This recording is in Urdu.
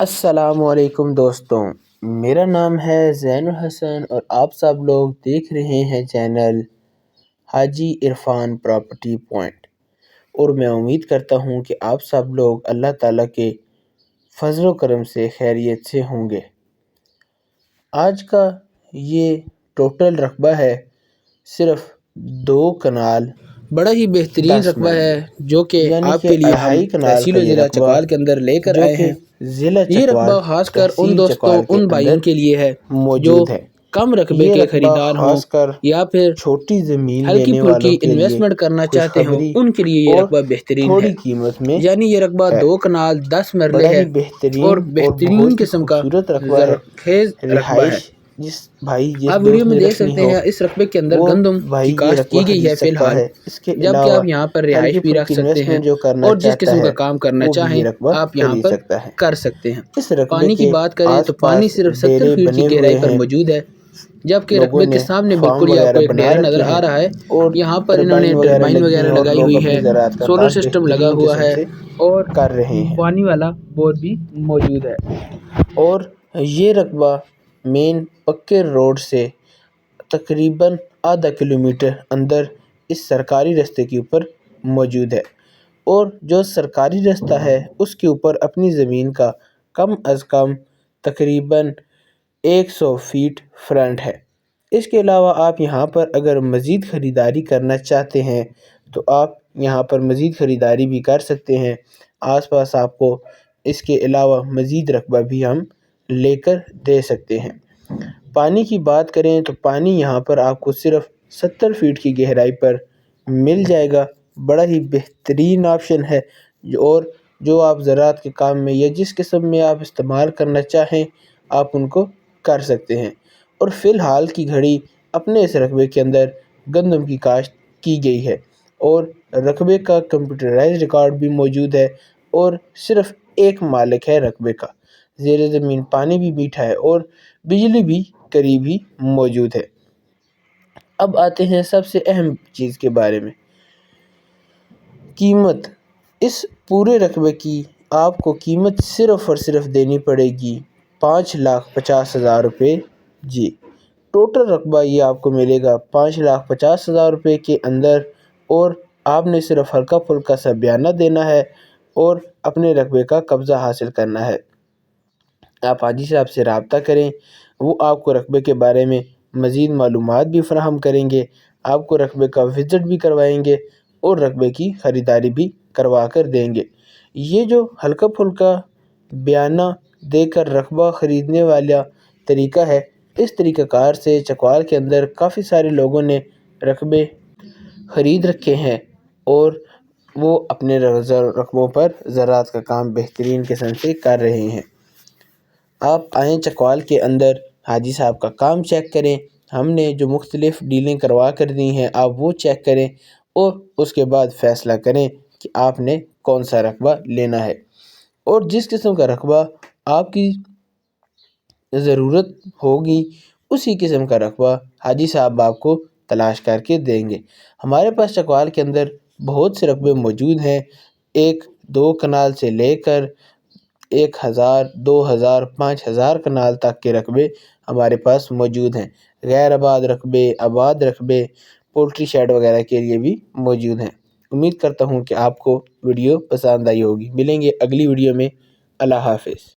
السلام علیکم دوستوں، میرا نام ہے زین الحسن اور آپ سب لوگ دیکھ رہے ہیں چینل حاجی عرفان پراپرٹی پوائنٹ، اور میں امید کرتا ہوں کہ آپ سب لوگ اللہ تعالیٰ کے فضل و کرم سے خیریت سے ہوں گے۔ آج کا یہ ٹوٹل رقبہ ہے صرف 2 کنال، بڑا ہی بہترین 10 رقبہ ہے مرلے، جو کہ یعنی آپ کہ کے لیے ہم 2.5 کنال تحصیل کا و یہ ضلع رقبہ چکوال کے اندر لے کر جو آئے کہ ہیں۔ ضلع یہ چکوال رقبہ خاص کر ان تحصیل دوستوں، چکوال کے ان اندر بھائیوں کے لیے ہے جو موجود ہے۔ کم رقبے یہ کے رقبہ خریدار ہوں خاص کر یا پھر چھوٹی زمین ہلکی لینے والوں پھلکی کے لیے انویسٹمنٹ کرنا چاہتے ہوں، خوشخبری ان کے لیے یہ اور رقبہ بہترین ہے۔ تھوڑی قیمت میں یعنی یہ رقبہ ہے، 2 کنال 10 مرلے بڑا ہے ہی بہترین اور اور بہترین بہت ہی قسم کا خوبصورت رقبہ ہے۔ زرخیز رقبہ ہے۔ رہائش جس آپ ویڈیو دوست میں نے دیکھ رکھنی سکتے ہو ہیں اس رقبے کے اندر وہ گندم بھائی کی یہ کاشت رقبہ کی گئی خرید ہے فی سکتا الحال، ہے۔ اس کے جبکہ علاوہ آپ یہاں پر ہلکی رہائش بھی رکھ پھلکی سکتے ہیں انویسٹمنٹ جو کرنا اور جس چاہتا قسم کا ہے کام کرنا وہ بھی چاہیں یہ رقبہ آپ یہاں خرید پر سکتا ہے۔ کر سکتے ہیں۔ اس رقبے پانی کی کے بات کریں تو آس پانی پاس صرف 70 ڈیرے فیٹ کی بنے گہرائی ہوئے پر ہیں، موجود ہے، جبکہ لوگوں رقبے کے نے سامنے بالکل فارم ہی آپ کو وغیرہ ایک بنا ڈیرا نظر رکھے ہیں آ رہا ہے۔ اور یہاں پر انہوں نے ٹربائن وغیرہ ٹربائن لگی ہیں وغیرہ اور لگائی لوگ ہوئی اپنی ہے، زراعت کا سولر کام سسٹم لگا بہترین ہوا قسم ہے سے اور کر رہے ہیں۔ پانی والا بور بھی موجود ہے۔ اور یہ رقبہ مین پکے روڈ سے تقریباً ½ کلومیٹر اندر اس سرکاری رستے کے اوپر موجود ہے، اور جو سرکاری رستہ ہے اس کے اوپر اپنی زمین کا کم از کم تقریباً 100 فیٹ فرنٹ ہے۔ اس کے علاوہ آپ یہاں پر اگر مزید خریداری کرنا چاہتے ہیں تو آپ یہاں پر مزید خریداری بھی کر سکتے ہیں۔ آس پاس آپ کو اس کے علاوہ مزید رقبہ بھی ہم لے کر دے سکتے ہیں۔ پانی کی بات کریں تو پانی یہاں پر آپ کو صرف 70 فیٹ کی گہرائی پر مل جائے گا، بڑا ہی بہترین آپشن ہے، اور جو آپ زراعت کے کام میں یا جس قسم میں آپ استعمال کرنا چاہیں آپ ان کو کر سکتے ہیں۔ اور فی الحال کی گھڑی اپنے اس رقبے کے اندر گندم کی کاشت کی گئی ہے، اور رقبے کا کمپیوٹرائز ریکارڈ بھی موجود ہے، اور صرف ایک مالک ہے رقبے کا۔ زیر زمین پانی بھی میٹھا ہے اور بجلی بھی قریب ہی موجود ہے۔ اب آتے ہیں سب سے اہم چیز کے بارے میں، قیمت۔ اس پورے رقبے کی آپ کو قیمت صرف اور صرف دینی پڑے گی 5,50,000 روپے۔ جی، ٹوٹل رقبہ یہ آپ کو ملے گا 5,50,000 روپے کے اندر، اور آپ نے صرف ہلکا پھلکا سا بیانہ دینا ہے اور اپنے رقبے کا قبضہ حاصل کرنا ہے۔ آپ حاجی صاحب سے رابطہ کریں، وہ آپ کو رقبے کے بارے میں مزید معلومات بھی فراہم کریں گے، آپ کو رقبے کا وزٹ بھی کروائیں گے اور رقبے کی خریداری بھی کروا کر دیں گے۔ یہ جو ہلکا پھلکا بیانہ دے کر رقبہ خریدنے والا طریقہ ہے، اس طریقہ کار سے چکوال کے اندر کافی سارے لوگوں نے رقبے خرید رکھے ہیں، اور وہ اپنے رقبوں پر زراعت کا کام بہترین قسم سے کر رہے ہیں۔ آپ آئیں چکوال کے اندر، حاجی صاحب کا کام چیک کریں، ہم نے جو مختلف ڈیلیں کروا کر دی ہیں آپ وہ چیک کریں، اور اس کے بعد فیصلہ کریں کہ آپ نے کون سا رقبہ لینا ہے، اور جس قسم کا رقبہ آپ کی ضرورت ہوگی اسی قسم کا رقبہ حاجی صاحب آپ کو تلاش کر کے دیں گے۔ ہمارے پاس چکوال کے اندر بہت سے رقبے موجود ہیں، 1-2 کنال سے لے کر 1,000، 2,000، 5,000 کنال تک کے رقبے ہمارے پاس موجود ہیں۔ غیر آباد رقبے، آباد رقبے، پولٹری شیڈ وغیرہ کے لیے بھی موجود ہیں۔ امید کرتا ہوں کہ آپ کو ویڈیو پسند آئی ہوگی۔ ملیں گے اگلی ویڈیو میں۔ اللہ حافظ۔